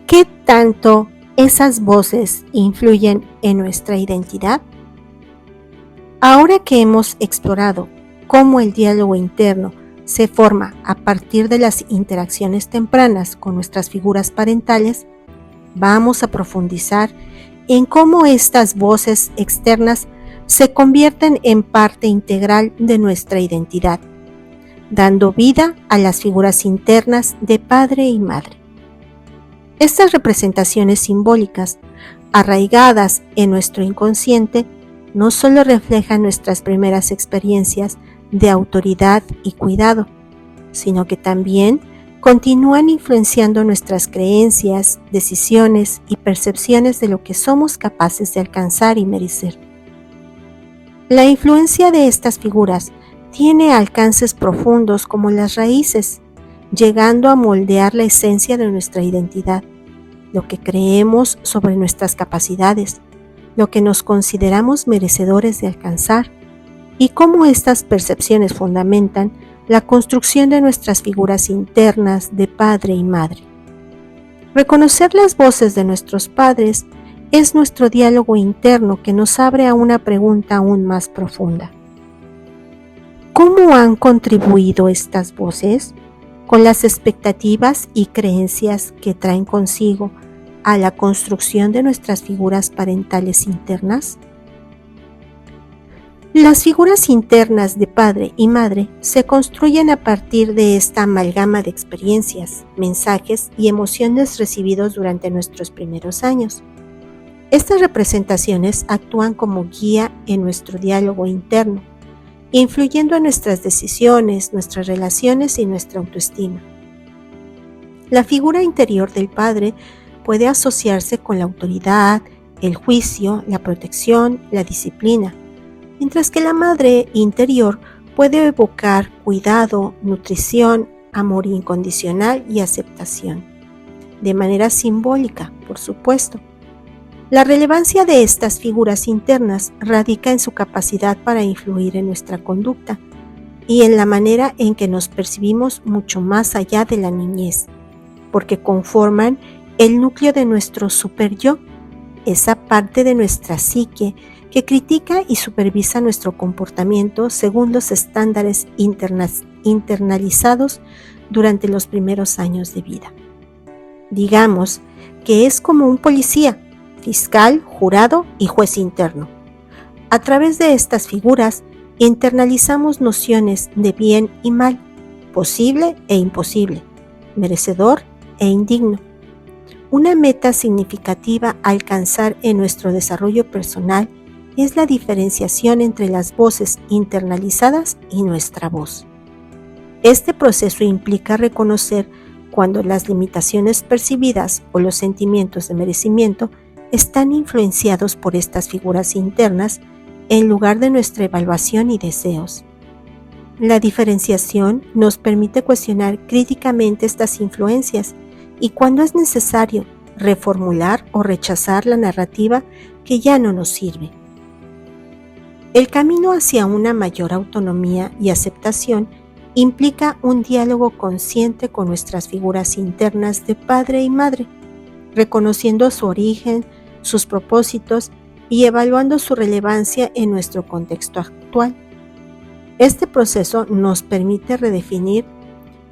¿Qué tanto esas voces influyen en nuestra identidad? Ahora que hemos explorado cómo el diálogo interno se forma a partir de las interacciones tempranas con nuestras figuras parentales, vamos a profundizar en cómo estas voces externas se convierten en parte integral de nuestra identidad, dando vida a las figuras internas de padre y madre. Estas representaciones simbólicas, arraigadas en nuestro inconsciente, no solo reflejan nuestras primeras experiencias de autoridad y cuidado, sino que también continúan influenciando nuestras creencias, decisiones y percepciones de lo que somos capaces de alcanzar y merecer. La influencia de estas figuras tiene alcances profundos como las raíces, llegando a moldear la esencia de nuestra identidad, lo que creemos sobre nuestras capacidades, lo que nos consideramos merecedores de alcanzar y cómo estas percepciones fundamentan la construcción de nuestras figuras internas de padre y madre. Reconocer las voces de nuestros padres es nuestro diálogo interno que nos abre a una pregunta aún más profunda. ¿Cómo han contribuido estas voces con las expectativas y creencias que traen consigo a la construcción de nuestras figuras parentales internas? Las figuras internas de padre y madre se construyen a partir de esta amalgama de experiencias, mensajes y emociones recibidos durante nuestros primeros años. Estas representaciones actúan como guía en nuestro diálogo interno, influyendo en nuestras decisiones, nuestras relaciones y nuestra autoestima. La figura interior del padre puede asociarse con la autoridad, el juicio, la protección, la disciplina, mientras que la madre interior puede evocar cuidado, nutrición, amor incondicional y aceptación, de manera simbólica, por supuesto. La relevancia de estas figuras internas radica en su capacidad para influir en nuestra conducta y en la manera en que nos percibimos mucho más allá de la niñez, porque conforman el núcleo de nuestro superyo, esa parte de nuestra psique que critica y supervisa nuestro comportamiento según los estándares internalizados durante los primeros años de vida. Digamos que es como un policía, fiscal, jurado y juez interno. A través de estas figuras internalizamos nociones de bien y mal, posible e imposible, merecedor e indigno. Una meta significativa a alcanzar en nuestro desarrollo personal es la diferenciación entre las voces internalizadas y nuestra voz. Este proceso implica reconocer cuando las limitaciones percibidas o los sentimientos de merecimiento están influenciados por estas figuras internas en lugar de nuestra evaluación y deseos. La diferenciación nos permite cuestionar críticamente estas influencias y cuando es necesario reformular o rechazar la narrativa que ya no nos sirve. El camino hacia una mayor autonomía y aceptación implica un diálogo consciente con nuestras figuras internas de padre y madre, reconociendo su origen, sus propósitos y evaluando su relevancia en nuestro contexto actual. Este proceso nos permite redefinir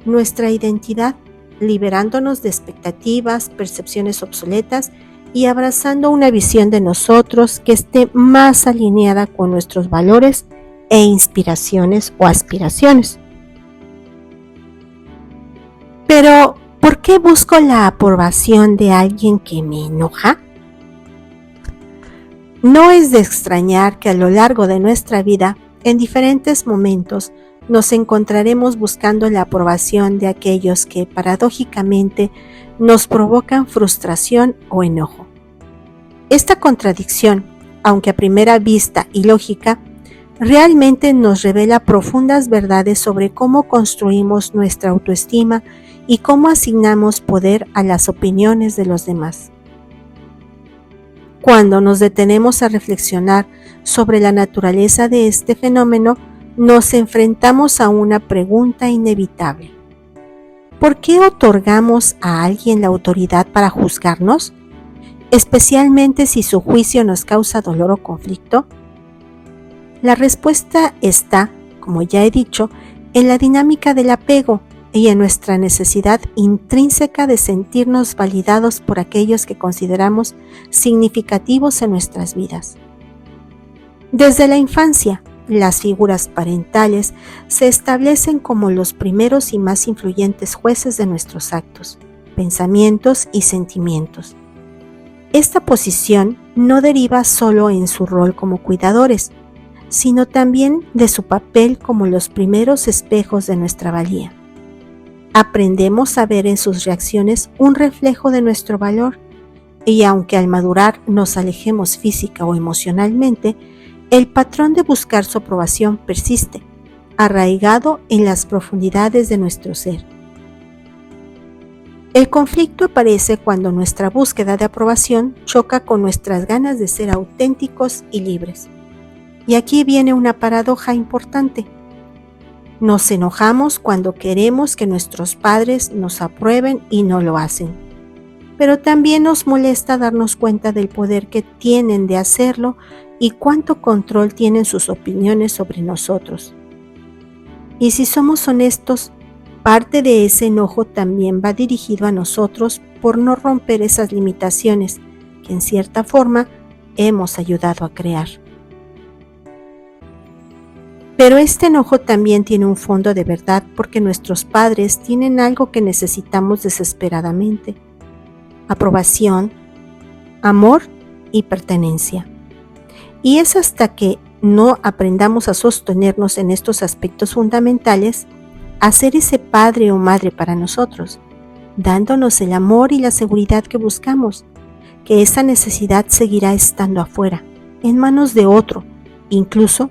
nuestra identidad, liberándonos de expectativas, percepciones obsoletas y abrazando una visión de nosotros que esté más alineada con nuestros valores e inspiraciones o aspiraciones. Pero, ¿por qué busco la aprobación de alguien que me enoja? No es de extrañar que a lo largo de nuestra vida, en diferentes momentos, nos encontraremos buscando la aprobación de aquellos que, paradójicamente, nos provocan frustración o enojo. Esta contradicción, aunque a primera vista ilógica, realmente nos revela profundas verdades sobre cómo construimos nuestra autoestima y cómo asignamos poder a las opiniones de los demás. Cuando nos detenemos a reflexionar sobre la naturaleza de este fenómeno, nos enfrentamos a una pregunta inevitable. ¿Por qué otorgamos a alguien la autoridad para juzgarnos, especialmente si su juicio nos causa dolor o conflicto? La respuesta está, como ya he dicho, en la dinámica del apego y en nuestra necesidad intrínseca de sentirnos validados por aquellos que consideramos significativos en nuestras vidas. Desde la infancia, las figuras parentales se establecen como los primeros y más influyentes jueces de nuestros actos, pensamientos y sentimientos. Esta posición no deriva solo en su rol como cuidadores, sino también de su papel como los primeros espejos de nuestra valía. Aprendemos a ver en sus reacciones un reflejo de nuestro valor, y aunque al madurar nos alejemos física o emocionalmente, el patrón de buscar su aprobación persiste, arraigado en las profundidades de nuestro ser. El conflicto aparece cuando nuestra búsqueda de aprobación choca con nuestras ganas de ser auténticos y libres. Y aquí viene una paradoja importante. Nos enojamos cuando queremos que nuestros padres nos aprueben y no lo hacen. Pero también nos molesta darnos cuenta del poder que tienen de hacerlo y cuánto control tienen sus opiniones sobre nosotros. Y si somos honestos, parte de ese enojo también va dirigido a nosotros por no romper esas limitaciones que en cierta forma hemos ayudado a crear. Pero este enojo también tiene un fondo de verdad porque nuestros padres tienen algo que necesitamos desesperadamente: aprobación, amor y pertenencia. Y es hasta que no aprendamos a sostenernos en estos aspectos fundamentales, a ser ese padre o madre para nosotros, dándonos el amor y la seguridad que buscamos, que esa necesidad seguirá estando afuera, en manos de otro, incluso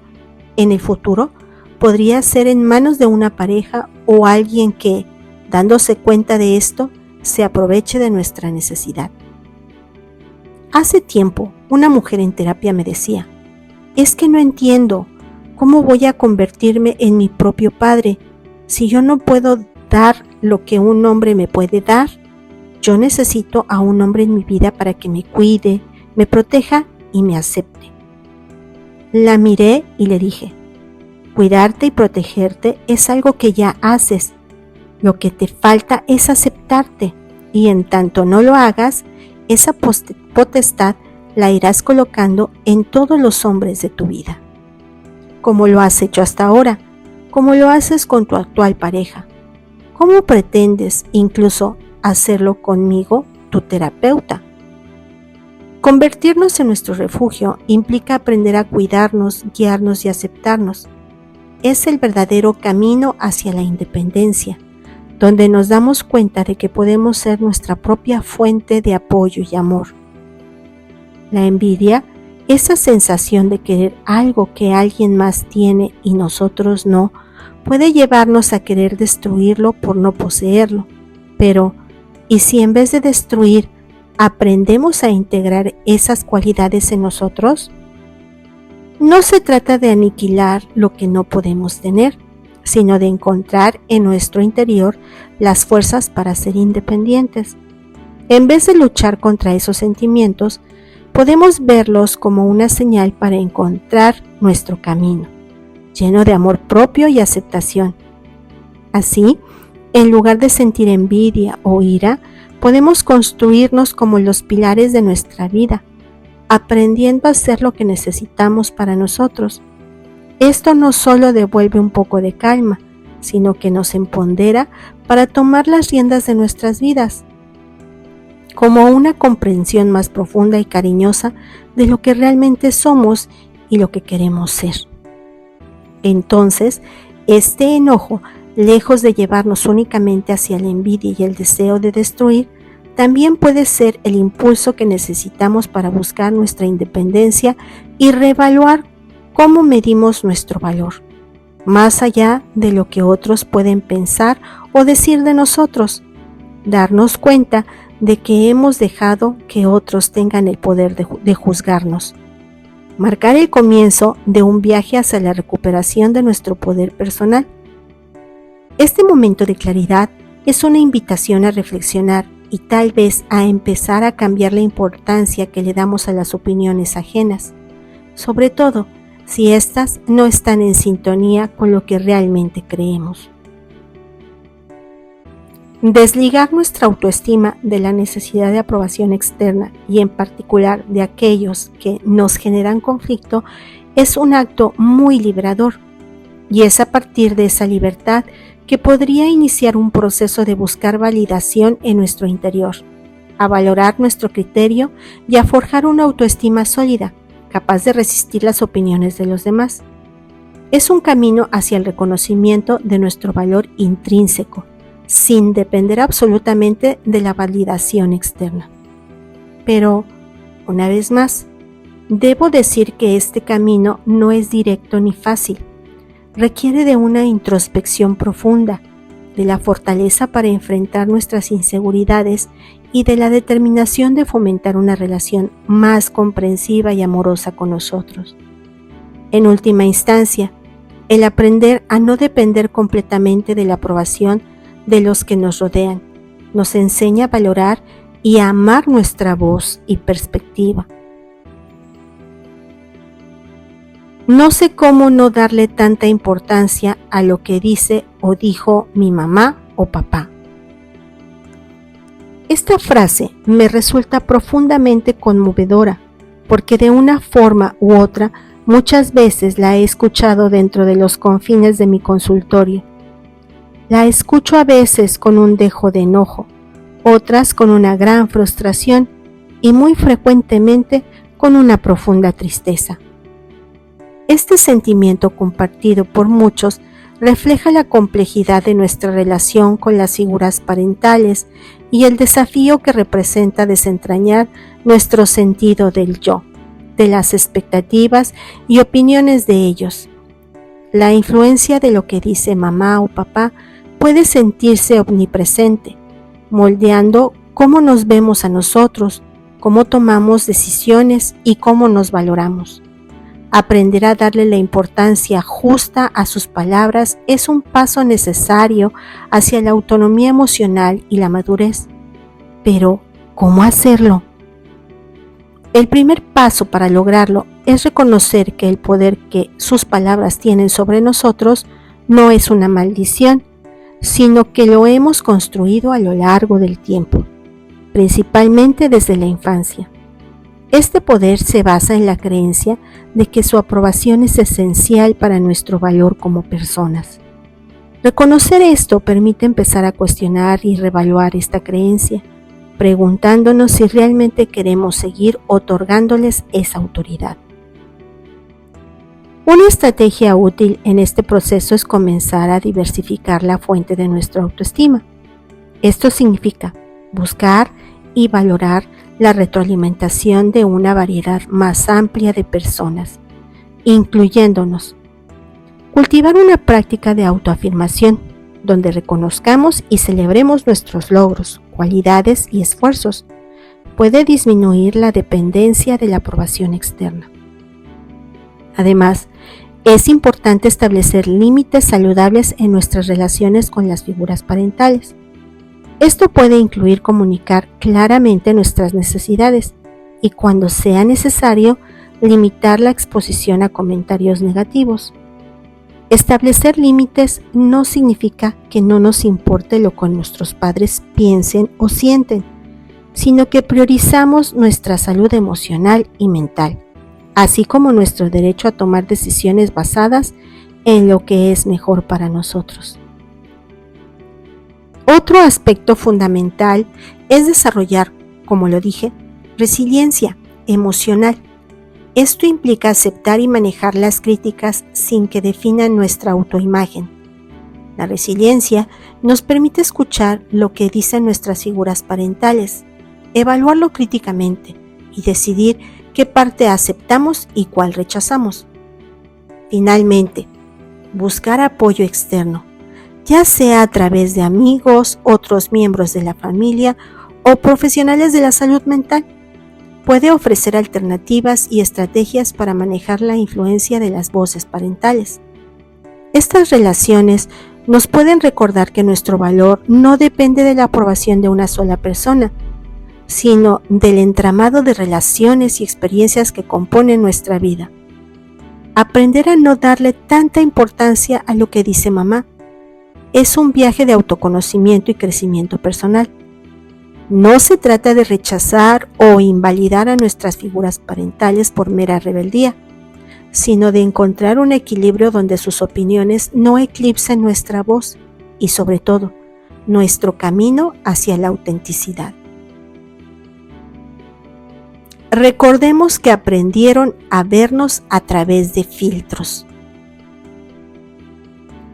en el futuro podría ser en manos de una pareja o alguien que, dándose cuenta de esto, se aproveche de nuestra necesidad. Hace tiempo, una mujer en terapia me decía: es que no entiendo cómo voy a convertirme en mi propio padre si yo no puedo dar lo que un hombre me puede dar. Yo necesito a un hombre en mi vida para que me cuide, me proteja y me acepte. La miré y le dije: cuidarte y protegerte es algo que ya haces. Lo que te falta es aceptarte, y en tanto no lo hagas, esa potestad la irás colocando en todos los hombres de tu vida. Como lo has hecho hasta ahora, como lo haces con tu actual pareja. ¿Cómo pretendes incluso hacerlo conmigo, tu terapeuta? Convertirnos en nuestro refugio implica aprender a cuidarnos, guiarnos y aceptarnos. Es el verdadero camino hacia la independencia, donde nos damos cuenta de que podemos ser nuestra propia fuente de apoyo y amor. La envidia, esa sensación de querer algo que alguien más tiene y nosotros no, puede llevarnos a querer destruirlo por no poseerlo. Pero, ¿y si en vez de destruir, aprendemos a integrar esas cualidades en nosotros? No se trata de aniquilar lo que no podemos tener, sino de encontrar en nuestro interior las fuerzas para ser independientes. En vez de luchar contra esos sentimientos, podemos verlos como una señal para encontrar nuestro camino, lleno de amor propio y aceptación. Así, en lugar de sentir envidia o ira, podemos construirnos como los pilares de nuestra vida, aprendiendo a hacer lo que necesitamos para nosotros. Esto no solo devuelve un poco de calma, sino que nos empodera para tomar las riendas de nuestras vidas, como una comprensión más profunda y cariñosa de lo que realmente somos y lo que queremos ser. Entonces, este enojo, lejos de llevarnos únicamente hacia la envidia y el deseo de destruir, también puede ser el impulso que necesitamos para buscar nuestra independencia y reevaluar cómo medimos nuestro valor, más allá de lo que otros pueden pensar o decir de nosotros. Darnos cuenta de que hemos dejado que otros tengan el poder de juzgarnos. Marcar el comienzo de un viaje hacia la recuperación de nuestro poder personal. Este momento de claridad es una invitación a reflexionar y tal vez a empezar a cambiar la importancia que le damos a las opiniones ajenas, sobre todo si éstas no están en sintonía con lo que realmente creemos. Desligar nuestra autoestima de la necesidad de aprobación externa y en particular de aquellos que nos generan conflicto es un acto muy liberador, y es a partir de esa libertad que podría iniciar un proceso de buscar validación en nuestro interior, a valorar nuestro criterio y a forjar una autoestima sólida, capaz de resistir las opiniones de los demás. Es un camino hacia el reconocimiento de nuestro valor intrínseco, sin depender absolutamente de la validación externa. Pero, una vez más, debo decir que este camino no es directo ni fácil. Requiere de una introspección profunda, de la fortaleza para enfrentar nuestras inseguridades y de la determinación de fomentar una relación más comprensiva y amorosa con nosotros. En última instancia, el aprender a no depender completamente de la aprobación de los que nos rodean nos enseña a valorar y a amar nuestra voz y perspectiva. No sé cómo no darle tanta importancia a lo que dice o dijo mi mamá o papá. Esta frase me resulta profundamente conmovedora porque de una forma u otra muchas veces la he escuchado dentro de los confines de mi consultorio. La escucho a veces con un dejo de enojo, otras con una gran frustración y muy frecuentemente con una profunda tristeza. Este sentimiento compartido por muchos refleja la complejidad de nuestra relación con las figuras parentales y el desafío que representa desentrañar nuestro sentido del yo, de las expectativas y opiniones de ellos. La influencia de lo que dice mamá o papá puede sentirse omnipresente, moldeando cómo nos vemos a nosotros, cómo tomamos decisiones y cómo nos valoramos. Aprender a darle la importancia justa a sus palabras es un paso necesario hacia la autonomía emocional y la madurez. Pero, ¿cómo hacerlo? El primer paso para lograrlo es reconocer que el poder que sus palabras tienen sobre nosotros no es una maldición, sino que lo hemos construido a lo largo del tiempo, principalmente desde la infancia. Este poder se basa en la creencia de que su aprobación es esencial para nuestro valor como personas. Reconocer esto permite empezar a cuestionar y reevaluar esta creencia, preguntándonos si realmente queremos seguir otorgándoles esa autoridad. Una estrategia útil en este proceso es comenzar a diversificar la fuente de nuestra autoestima. Esto significa buscar y valorar la retroalimentación de una variedad más amplia de personas, incluyéndonos. Cultivar una práctica de autoafirmación, donde reconozcamos y celebremos nuestros logros, cualidades y esfuerzos, puede disminuir la dependencia de la aprobación externa. Además, es importante establecer límites saludables en nuestras relaciones con las figuras parentales. Esto puede incluir comunicar claramente nuestras necesidades y, cuando sea necesario, limitar la exposición a comentarios negativos. Establecer límites no significa que no nos importe lo que nuestros padres piensen o sienten, sino que priorizamos nuestra salud emocional y mental, así como nuestro derecho a tomar decisiones basadas en lo que es mejor para nosotros. Otro aspecto fundamental es desarrollar, como lo dije, resiliencia emocional. Esto implica aceptar y manejar las críticas sin que definan nuestra autoimagen. La resiliencia nos permite escuchar lo que dicen nuestras figuras parentales, evaluarlo críticamente y decidir qué parte aceptamos y cuál rechazamos. Finalmente, buscar apoyo externo, ya sea a través de amigos, otros miembros de la familia o profesionales de la salud mental. Puede ofrecer alternativas y estrategias para manejar la influencia de las voces parentales. Estas relaciones nos pueden recordar que nuestro valor no depende de la aprobación de una sola persona, sino del entramado de relaciones y experiencias que componen nuestra vida. Aprender a no darle tanta importancia a lo que dice mamá es un viaje de autoconocimiento y crecimiento personal. No se trata de rechazar o invalidar a nuestras figuras parentales por mera rebeldía, sino de encontrar un equilibrio donde sus opiniones no eclipsen nuestra voz y, sobre todo, nuestro camino hacia la autenticidad. Recordemos que aprendieron a vernos a través de filtros.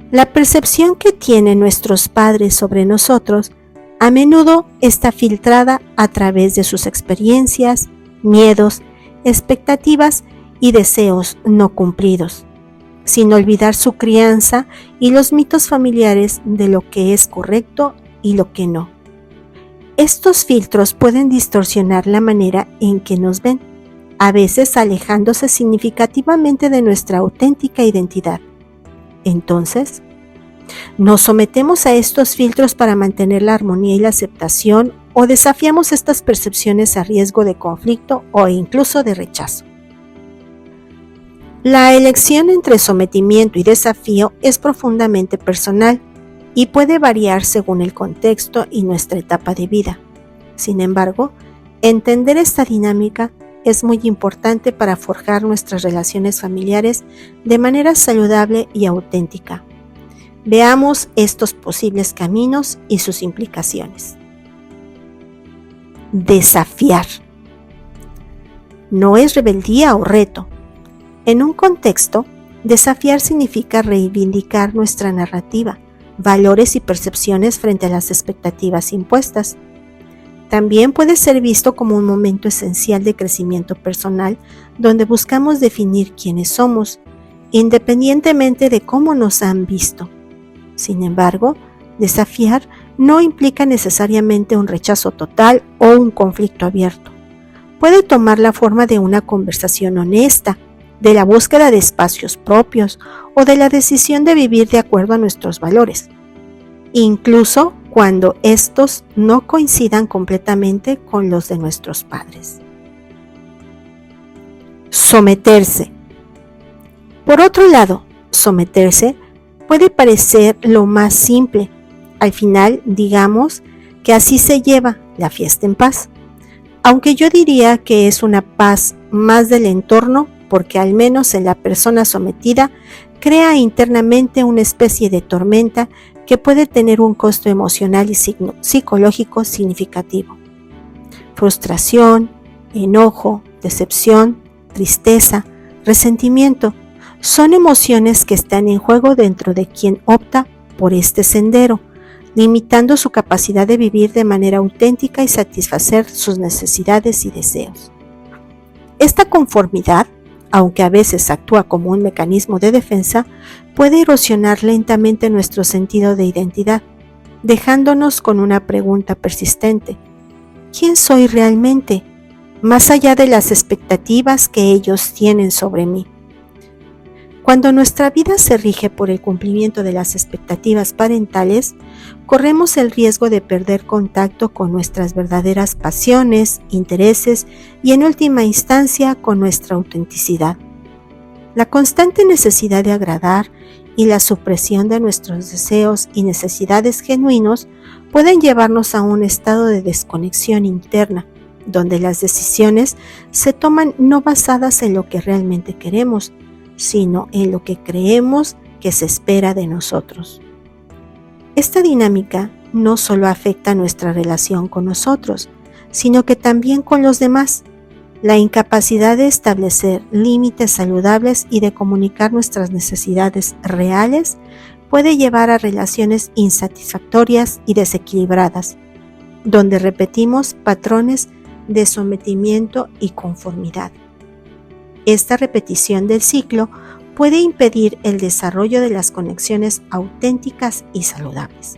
La percepción que tienen nuestros padres sobre nosotros a menudo está filtrada a través de sus experiencias, miedos, expectativas y deseos no cumplidos, sin olvidar su crianza y los mitos familiares de lo que es correcto y lo que no. Estos filtros pueden distorsionar la manera en que nos ven, a veces alejándose significativamente de nuestra auténtica identidad. Entonces, nos sometemos a estos filtros para mantener la armonía y la aceptación, o desafiamos estas percepciones a riesgo de conflicto o incluso de rechazo. La elección entre sometimiento y desafío es profundamente personal y puede variar según el contexto y nuestra etapa de vida. Sin embargo, entender esta dinámica es muy importante para forjar nuestras relaciones familiares de manera saludable y auténtica. Veamos estos posibles caminos y sus implicaciones. Desafiar. No es rebeldía o reto. En un contexto, desafiar significa reivindicar nuestra narrativa, valores y percepciones frente a las expectativas impuestas. También puede ser visto como un momento esencial de crecimiento personal donde buscamos definir quiénes somos, independientemente de cómo nos han visto. Sin embargo, desafiar no implica necesariamente un rechazo total o un conflicto abierto. Puede tomar la forma de una conversación honesta, de la búsqueda de espacios propios o de la decisión de vivir de acuerdo a nuestros valores, incluso cuando estos no coincidan completamente con los de nuestros padres. Someterse. Por otro lado, someterse puede parecer lo más simple. Al final, digamos que así se lleva la fiesta en paz. Aunque yo diría que es una paz más del entorno, porque al menos en la persona sometida crea internamente una especie de tormenta que puede tener un costo emocional y psicológico significativo. Frustración, enojo, decepción, tristeza, resentimiento son emociones que están en juego dentro de quien opta por este sendero, limitando su capacidad de vivir de manera auténtica y satisfacer sus necesidades y deseos. Esta conformidad, aunque a veces actúa como un mecanismo de defensa, puede erosionar lentamente nuestro sentido de identidad, dejándonos con una pregunta persistente: ¿quién soy realmente? Más allá de las expectativas que ellos tienen sobre mí. Cuando nuestra vida se rige por el cumplimiento de las expectativas parentales, corremos el riesgo de perder contacto con nuestras verdaderas pasiones, intereses y, en última instancia, con nuestra autenticidad. La constante necesidad de agradar y la supresión de nuestros deseos y necesidades genuinos pueden llevarnos a un estado de desconexión interna, donde las decisiones se toman no basadas en lo que realmente queremos, sino en lo que creemos que se espera de nosotros. Esta dinámica no solo afecta nuestra relación con nosotros, sino que también con los demás. La incapacidad de establecer límites saludables y de comunicar nuestras necesidades reales puede llevar a relaciones insatisfactorias y desequilibradas, donde repetimos patrones de sometimiento y conformidad. Esta repetición del ciclo puede impedir el desarrollo de las conexiones auténticas y saludables.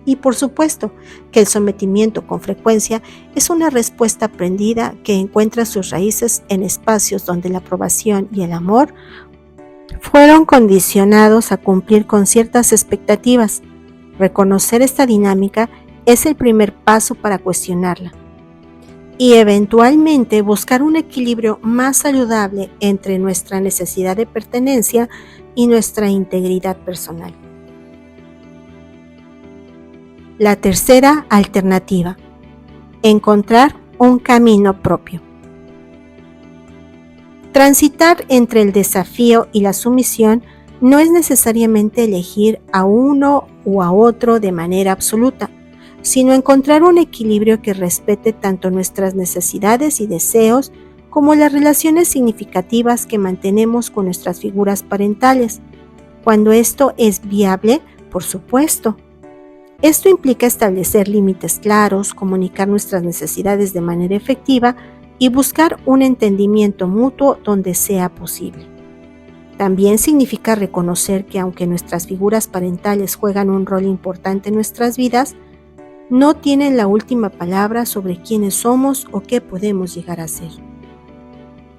Y por supuesto que el sometimiento con frecuencia es una respuesta aprendida que encuentra sus raíces en espacios donde la aprobación y el amor fueron condicionados a cumplir con ciertas expectativas. Reconocer esta dinámica es el primer paso para cuestionarla y eventualmente buscar un equilibrio más saludable entre nuestra necesidad de pertenencia y nuestra integridad personal. La tercera alternativa: encontrar un camino propio. Transitar entre el desafío y la sumisión no es necesariamente elegir a uno u a otro de manera absoluta, sino encontrar un equilibrio que respete tanto nuestras necesidades y deseos como las relaciones significativas que mantenemos con nuestras figuras parentales, cuando esto es viable, por supuesto. Esto implica establecer límites claros, comunicar nuestras necesidades de manera efectiva y buscar un entendimiento mutuo donde sea posible. También significa reconocer que aunque nuestras figuras parentales juegan un rol importante en nuestras vidas, no tienen la última palabra sobre quiénes somos o qué podemos llegar a ser.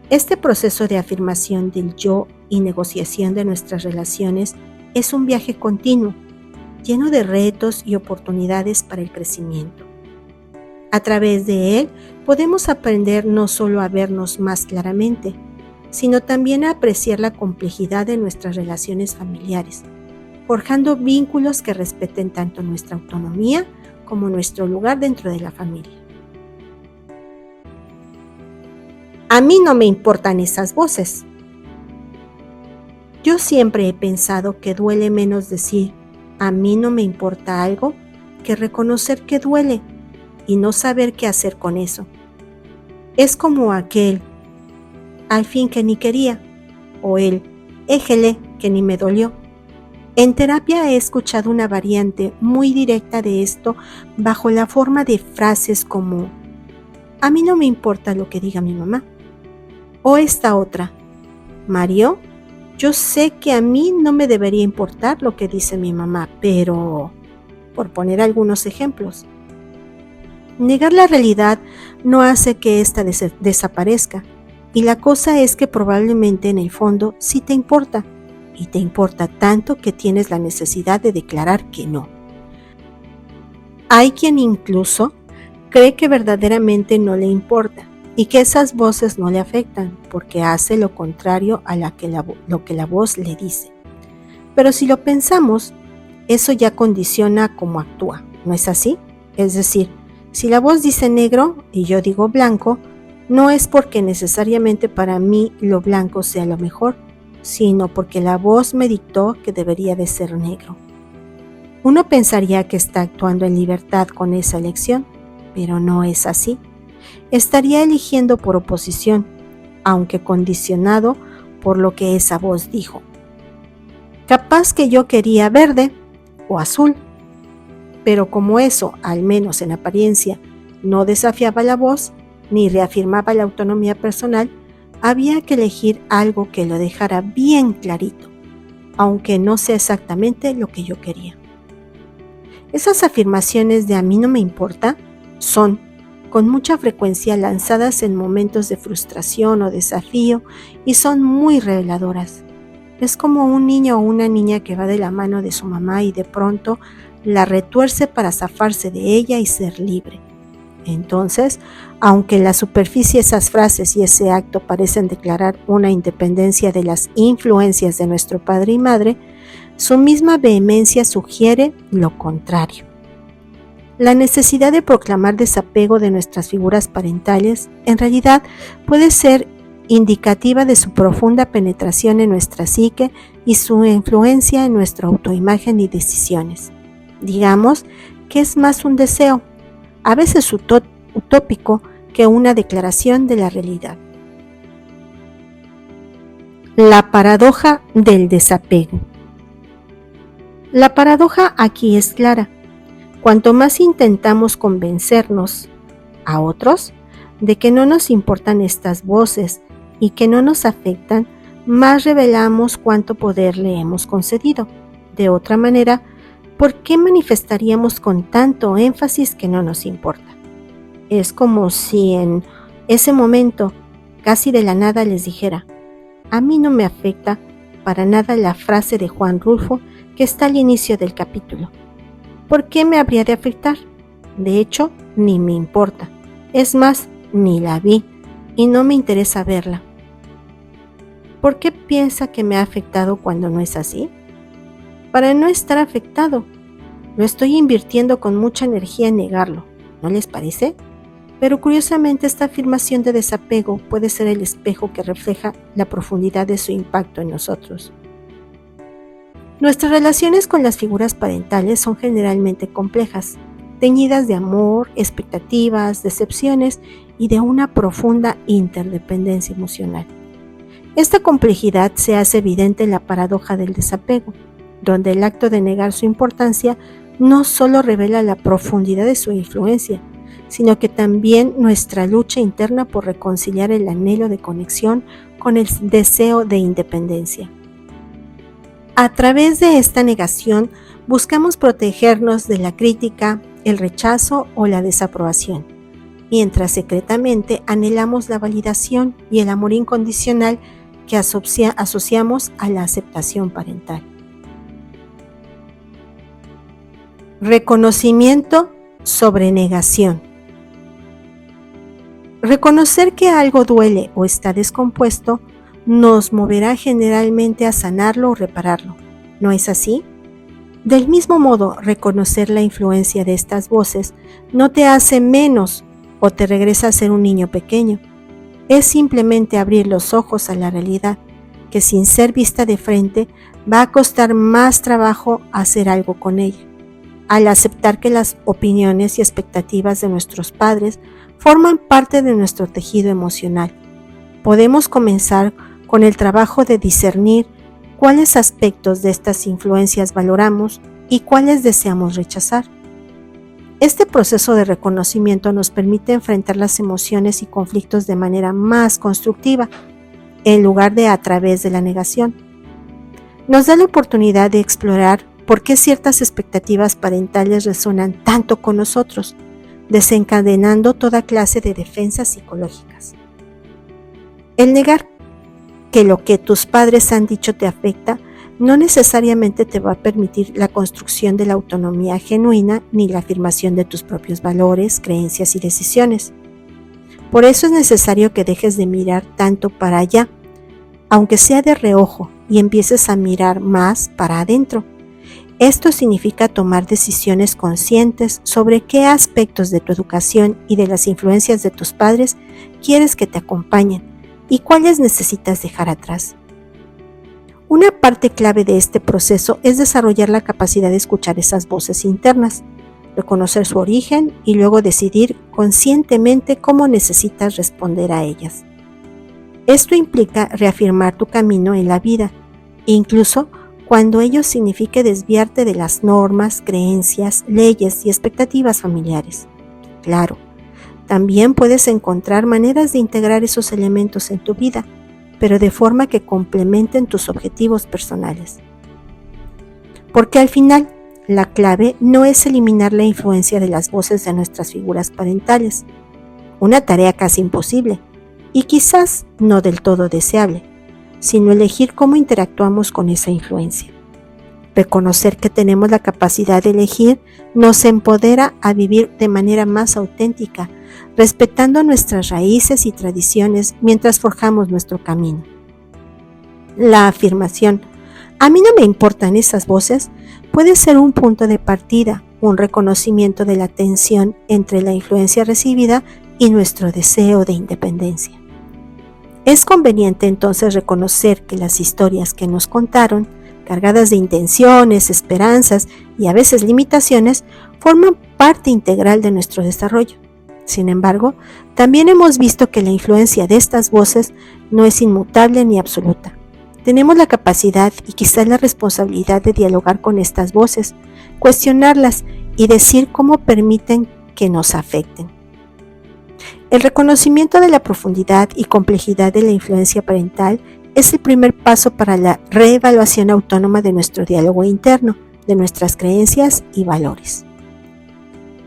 Este proceso de afirmación del yo y negociación de nuestras relaciones es un viaje continuo, lleno de retos y oportunidades para el crecimiento. A través de él podemos aprender no solo a vernos más claramente, sino también a apreciar la complejidad de nuestras relaciones familiares, forjando vínculos que respeten tanto nuestra autonomía como nuestro lugar dentro de la familia. A mí no me importan esas voces. Yo siempre he pensado que duele menos decir a mí no me importa algo que reconocer que duele y no saber qué hacer con eso. Es como aquel al fin que ni quería o el éjele que ni me dolió. En terapia he escuchado una variante muy directa de esto bajo la forma de frases como a mí no me importa lo que diga mi mamá. O esta otra, Mario, yo sé que a mí no me debería importar lo que dice mi mamá, pero, por poner algunos ejemplos. Negar la realidad no hace que ésta desaparezca, y la cosa es que probablemente en el fondo sí te importa, y te importa tanto que tienes la necesidad de declarar que no. Hay quien incluso cree que verdaderamente no le importa, y que esas voces no le afectan porque hace lo contrario a lo que la voz le dice. Pero si lo pensamos, eso ya condiciona cómo actúa, ¿no es así? Es decir, si la voz dice negro y yo digo blanco, no es porque necesariamente para mí lo blanco sea lo mejor, sino porque la voz me dictó que debería de ser negro. Uno pensaría que está actuando en libertad con esa elección, pero no es así. Estaría eligiendo por oposición, aunque condicionado por lo que esa voz dijo. Capaz que yo quería verde o azul, pero como eso, al menos en apariencia, no desafiaba la voz ni reafirmaba la autonomía personal, había que elegir algo que lo dejara bien clarito, aunque no sea exactamente lo que yo quería. Esas afirmaciones de a mí no me importa son con mucha frecuencia lanzadas en momentos de frustración o desafío y son muy reveladoras. Es como un niño o una niña que va de la mano de su mamá y de pronto la retuerce para zafarse de ella y ser libre. Entonces, aunque en la superficie esas frases y ese acto parecen declarar una independencia de las influencias de nuestro padre y madre, su misma vehemencia sugiere lo contrario. La necesidad de proclamar desapego de nuestras figuras parentales en realidad puede ser indicativa de su profunda penetración en nuestra psique y su influencia en nuestra autoimagen y decisiones. Digamos que es más un deseo, a veces utópico, que una declaración de la realidad. La paradoja del desapego. La paradoja aquí es clara. Cuanto más intentamos convencernos a otros de que no nos importan estas voces y que no nos afectan, más revelamos cuánto poder le hemos concedido. De otra manera, ¿por qué manifestaríamos con tanto énfasis que no nos importa? Es como si en ese momento, casi de la nada, les dijera, a mí no me afecta para nada la frase de Juan Rulfo que está al inicio del capítulo. ¿Por qué me habría de afectar? De hecho, ni me importa. Es más, ni la vi y no me interesa verla. ¿Por qué piensa que me ha afectado cuando no es así? Para no estar afectado. Lo estoy invirtiendo con mucha energía en negarlo, ¿no les parece? Pero curiosamente esta afirmación de desapego puede ser el espejo que refleja la profundidad de su impacto en nosotros. Nuestras relaciones con las figuras parentales son generalmente complejas, teñidas de amor, expectativas, decepciones y de una profunda interdependencia emocional. Esta complejidad se hace evidente en la paradoja del desapego, donde el acto de negar su importancia no solo revela la profundidad de su influencia, sino que también nuestra lucha interna por reconciliar el anhelo de conexión con el deseo de independencia. A través de esta negación buscamos protegernos de la crítica, el rechazo o la desaprobación, mientras secretamente anhelamos la validación y el amor incondicional que asociamos a la aceptación parental. Reconocimiento sobre negación. Reconocer que algo duele o está descompuesto nos moverá generalmente a sanarlo o repararlo. ¿No es así? Del mismo modo, reconocer la influencia de estas voces no te hace menos o te regresa a ser un niño pequeño. Es simplemente abrir los ojos a la realidad, que sin ser vista de frente va a costar más trabajo hacer algo con ella. Al aceptar que las opiniones y expectativas de nuestros padres forman parte de nuestro tejido emocional, podemos comenzar con el trabajo de discernir cuáles aspectos de estas influencias valoramos y cuáles deseamos rechazar. Este proceso de reconocimiento nos permite enfrentar las emociones y conflictos de manera más constructiva, en lugar de a través de la negación. Nos da la oportunidad de explorar por qué ciertas expectativas parentales resuenan tanto con nosotros, desencadenando toda clase de defensas psicológicas. El negar que lo que tus padres han dicho te afecta no necesariamente te va a permitir la construcción de la autonomía genuina ni la afirmación de tus propios valores, creencias y decisiones. Por eso es necesario que dejes de mirar tanto para allá, aunque sea de reojo, y empieces a mirar más para adentro. Esto significa tomar decisiones conscientes sobre qué aspectos de tu educación y de las influencias de tus padres quieres que te acompañen y cuáles necesitas dejar atrás. Una parte clave de este proceso es desarrollar la capacidad de escuchar esas voces internas, reconocer su origen y luego decidir conscientemente cómo necesitas responder a ellas. Esto implica reafirmar tu camino en la vida, incluso cuando ello signifique desviarte de las normas, creencias, leyes y expectativas familiares. Claro, también puedes encontrar maneras de integrar esos elementos en tu vida, pero de forma que complementen tus objetivos personales. Porque al final, la clave no es eliminar la influencia de las voces de nuestras figuras parentales, una tarea casi imposible y quizás no del todo deseable, sino elegir cómo interactuamos con esa influencia. Reconocer que tenemos la capacidad de elegir nos empodera a vivir de manera más auténtica, respetando nuestras raíces y tradiciones mientras forjamos nuestro camino. La afirmación, "a mí no me importan esas voces", puede ser un punto de partida, un reconocimiento de la tensión entre la influencia recibida y nuestro deseo de independencia. Es conveniente entonces reconocer que las historias que nos contaron, cargadas de intenciones, esperanzas y a veces limitaciones, forman parte integral de nuestro desarrollo. Sin embargo, también hemos visto que la influencia de estas voces no es inmutable ni absoluta. Tenemos la capacidad y quizás la responsabilidad de dialogar con estas voces, cuestionarlas y decir cómo permiten que nos afecten. El reconocimiento de la profundidad y complejidad de la influencia parental es el primer paso para la reevaluación autónoma de nuestro diálogo interno, de nuestras creencias y valores.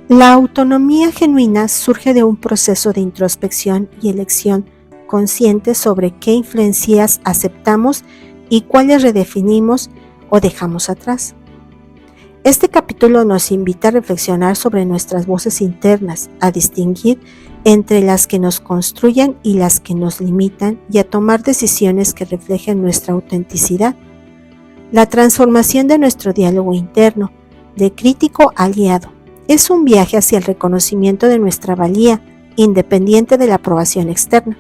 La autonomía genuina surge de un proceso de introspección y elección consciente sobre qué influencias aceptamos y cuáles redefinimos o dejamos atrás. Este capítulo nos invita a reflexionar sobre nuestras voces internas, a distinguir entre las que nos construyen y las que nos limitan y a tomar decisiones que reflejen nuestra autenticidad. La transformación de nuestro diálogo interno, de crítico a aliado, es un viaje hacia el reconocimiento de nuestra valía, independiente de la aprobación externa.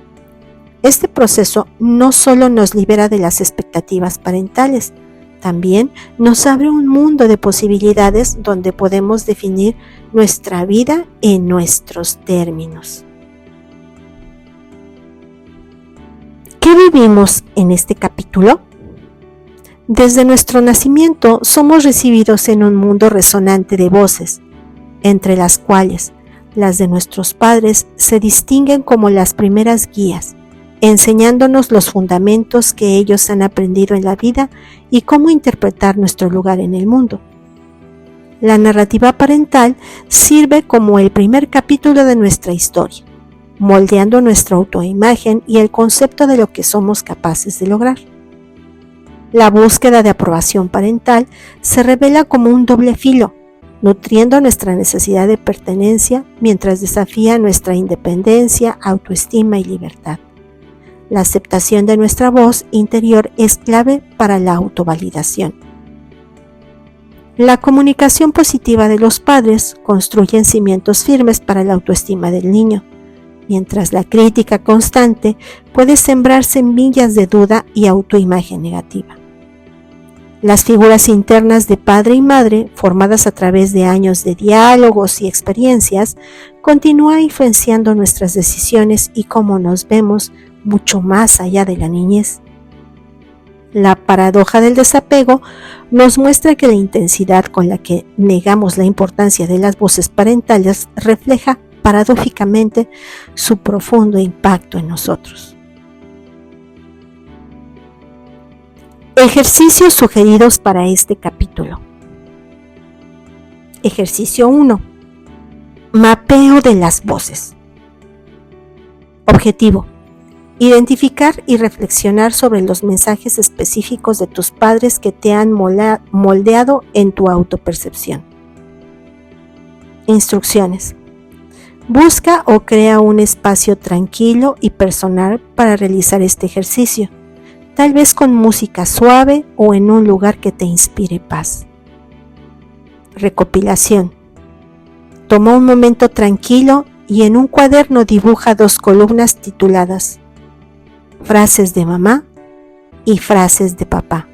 Este proceso no solo nos libera de las expectativas parentales, también nos abre un mundo de posibilidades donde podemos definir nuestra vida en nuestros términos. ¿Qué vivimos en este capítulo? Desde nuestro nacimiento somos recibidos en un mundo resonante de voces, entre las cuales las de nuestros padres se distinguen como las primeras guías, enseñándonos los fundamentos que ellos han aprendido en la vida y cómo interpretar nuestro lugar en el mundo. La narrativa parental sirve como el primer capítulo de nuestra historia, moldeando nuestra autoimagen y el concepto de lo que somos capaces de lograr. La búsqueda de aprobación parental se revela como un doble filo, nutriendo nuestra necesidad de pertenencia mientras desafía nuestra independencia, autoestima y libertad. La aceptación de nuestra voz interior es clave para la autovalidación. La comunicación positiva de los padres construye cimientos firmes para la autoestima del niño, mientras la crítica constante puede sembrar semillas de duda y autoimagen negativa. Las figuras internas de padre y madre, formadas a través de años de diálogos y experiencias, continúan influenciando nuestras decisiones y cómo nos vemos mucho más allá de la niñez. La paradoja del desapego nos muestra que la intensidad con la que negamos la importancia de las voces parentales refleja paradójicamente su profundo impacto en nosotros. Ejercicios sugeridos para este capítulo. Ejercicio 1. Mapeo de las voces. Objetivo: identificar y reflexionar sobre los mensajes específicos de tus padres que te han moldeado en tu autopercepción. Instrucciones: busca o crea un espacio tranquilo y personal para realizar este ejercicio, tal vez con música suave o en un lugar que te inspire paz. Recopilación: toma un momento tranquilo y en un cuaderno dibuja 2 columnas tituladas Frases de mamá y frases de papá.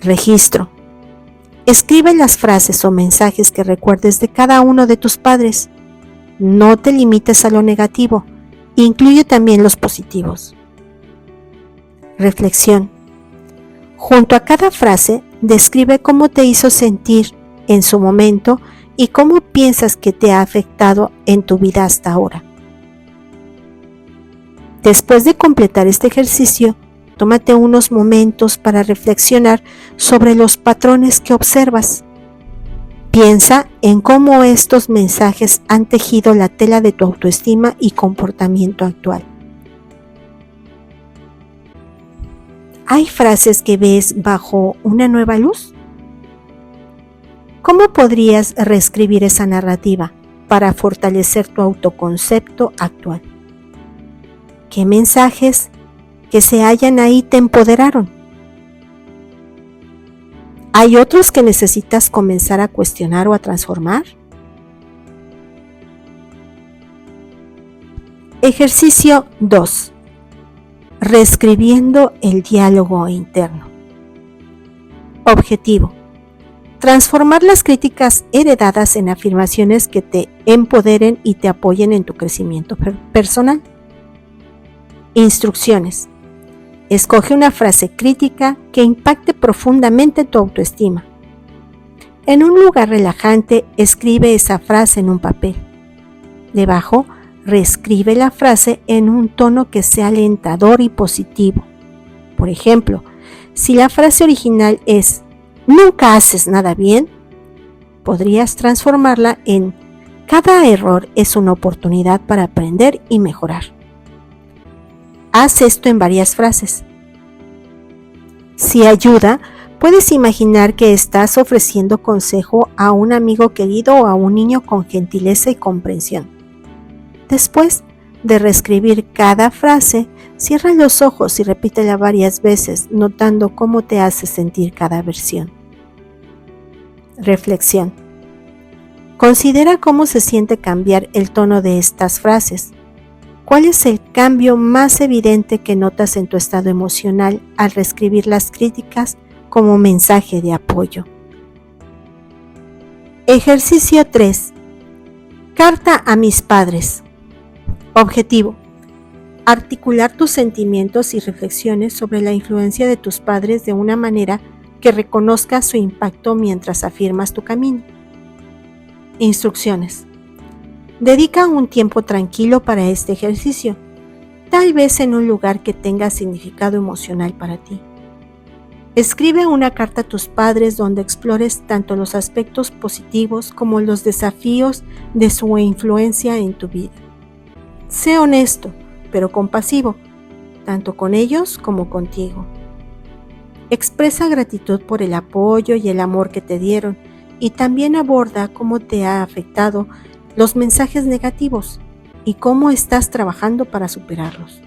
Registro: escribe las frases o mensajes que recuerdes de cada uno de tus padres. No te limites a lo negativo, incluye también los positivos. Reflexión: junto a cada frase, describe cómo te hizo sentir en su momento y cómo piensas que te ha afectado en tu vida hasta ahora. Después de completar este ejercicio, tómate unos momentos para reflexionar sobre los patrones que observas. Piensa en cómo estos mensajes han tejido la tela de tu autoestima y comportamiento actual. ¿Hay frases que ves bajo una nueva luz? ¿Cómo podrías reescribir esa narrativa para fortalecer tu autoconcepto actual? ¿Qué mensajes que se hallan ahí te empoderaron? ¿Hay otros que necesitas comenzar a cuestionar o a transformar? Ejercicio 2. Reescribiendo el diálogo interno. Objetivo: transformar las críticas heredadas en afirmaciones que te empoderen y te apoyen en tu crecimiento personal. Instrucciones: escoge una frase crítica que impacte profundamente tu autoestima. En un lugar relajante, escribe esa frase en un papel. Debajo, reescribe la frase en un tono que sea alentador y positivo. Por ejemplo, si la frase original es "nunca haces nada bien", podrías transformarla en "cada error es una oportunidad para aprender y mejorar". Haz esto en varias frases, Si ayuda, puedes imaginar que estás ofreciendo consejo a un amigo querido o a un niño con gentileza y comprensión. Después de reescribir cada frase, cierra los ojos y repítela varias veces, notando cómo te hace sentir cada versión. Reflexión. Considera cómo se siente cambiar el tono de estas frases. ¿Cuál es el cambio más evidente que notas en tu estado emocional al reescribir las críticas como mensaje de apoyo? Ejercicio 3. Carta a mis padres. Objetivo: articular tus sentimientos y reflexiones sobre la influencia de tus padres de una manera que reconozca su impacto mientras afirmas tu camino. Instrucciones. Dedica un tiempo tranquilo para este ejercicio, tal vez en un lugar que tenga significado emocional para ti. Escribe una carta a tus padres donde explores tanto los aspectos positivos como los desafíos de su influencia en tu vida. Sé honesto, pero compasivo, tanto con ellos como contigo. Expresa gratitud por el apoyo y el amor que te dieron y también aborda cómo te ha afectado los mensajes negativos y cómo estás trabajando para superarlos.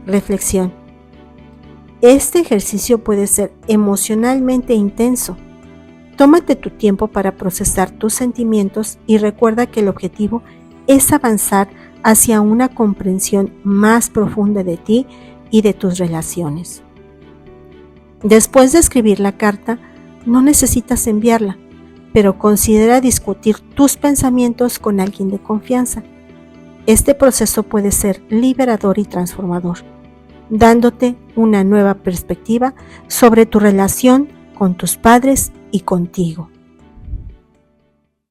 Reflexión. Este ejercicio puede ser emocionalmente intenso. Tómate tu tiempo para procesar tus sentimientos y recuerda que el objetivo es avanzar hacia una comprensión más profunda de ti y de tus relaciones. Después de escribir la carta, no necesitas enviarla, pero considera discutir tus pensamientos con alguien de confianza. Este proceso puede ser liberador y transformador, dándote una nueva perspectiva sobre tu relación con tus padres y contigo.